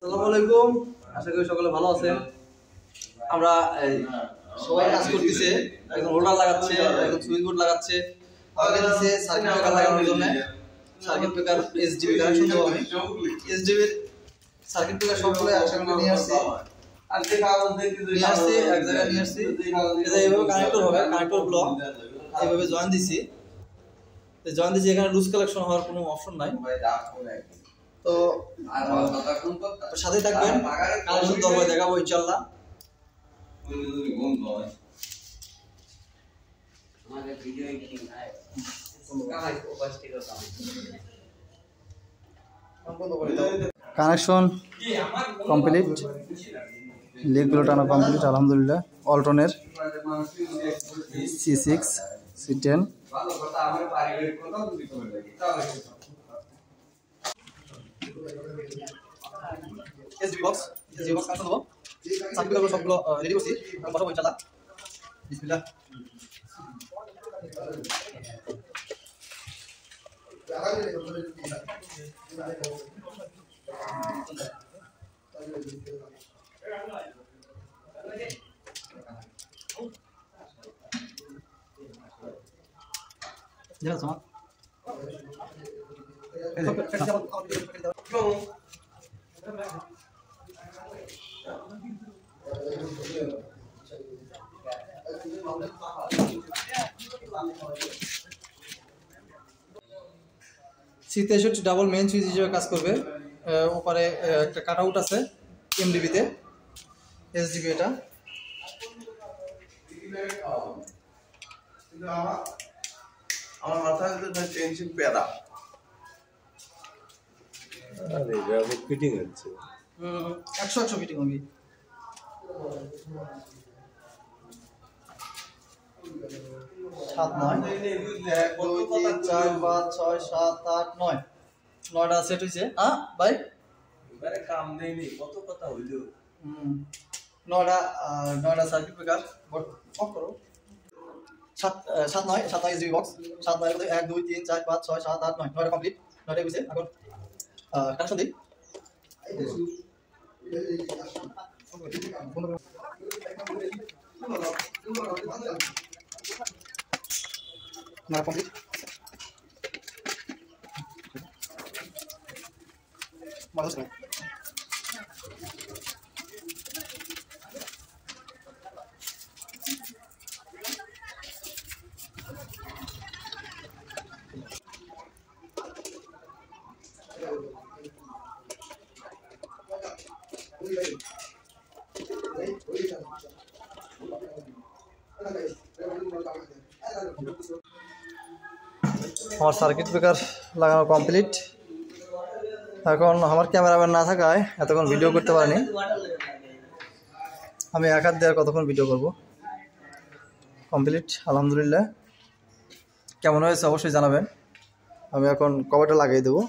আসসালামু আলাইকুম, আশা করি সকলে ভালো আছেন। আমরা সবাই কাজ করতেছে, একজন হোল্ডার লাগাচ্ছে, একজন সুইচ বোর্ড লাগাচ্ছে, আমাকে দিচ্ছে সার্কিট ব্রেকার লাগানোর জন্য। সার্কিট ব্রেকার এসডিবি কানেকশন দেবো আমি। এসডিবির সার্কিট ব্রেকার সবগুলো একসাথে নিয়ে আসছি, এক জায়গায় নিয়ে আসছি। এটা এইভাবে কানেক্টর হবে, কানেক্টর ব্লক এইভাবে জয়েন দিছি। এখানে লুজ কালেকশন হওয়ার কোনো অপশন নাই। তো সাথে থাকবেন, কালেকশন তো দেখাবো ইনশাল্লাহ। কানেকশন কমপ্লিট, লেগগুলো টানা কমপ্লিট আলহামদুলিল্লাহ। অল্টনের C6 C10 SD box connection দেবো। সার্কিটগুলো সবগুলো রেডি করছি, বসাবো ইনশাআল্লাহ। বিসমিল্লাহ। Jangan sama. C63 double main switch হিসেবে কাজ করবে। ওপারে একটা কাট আউট আছে এমডিবিতে, এসডিবি এটা। আমার মাথায় টেনশন পেরা আরে যাবে ফিটিং হচ্ছে 100 ফিটিং হবে। সাত নয় 2 3 4 5 6 7 8 9 9টা সেট হইছে। হ্যাঁ ভাই, এবারে কাম দেইনি, কত কথা হইলো। 9টা সার্কিট ব্রেকার অফ করো। 7 9 এসডি বক্স 7 9 1 2 3 4 5 6 7 8 9 9টা কমপ্লিট। 9টা হইছে, এখন কানেকশন দেই। না কমপ্লিট। ভালো আছে। আমার সার্কিট ব্রেকার লাগানো কমপ্লিট। এখন আমার ক্যামেরাম্যান না থাকায় এতক্ষণ ভিডিও করতে পারিনি। আমি এক হাত দিয়ে আর কতক্ষণ ভিডিও করব। কমপ্লিট আলহামদুলিল্লাহ। কেমন হয়েছে অবশ্যই জানাবেন। আমি এখন কভারটা লাগিয়ে দেবো।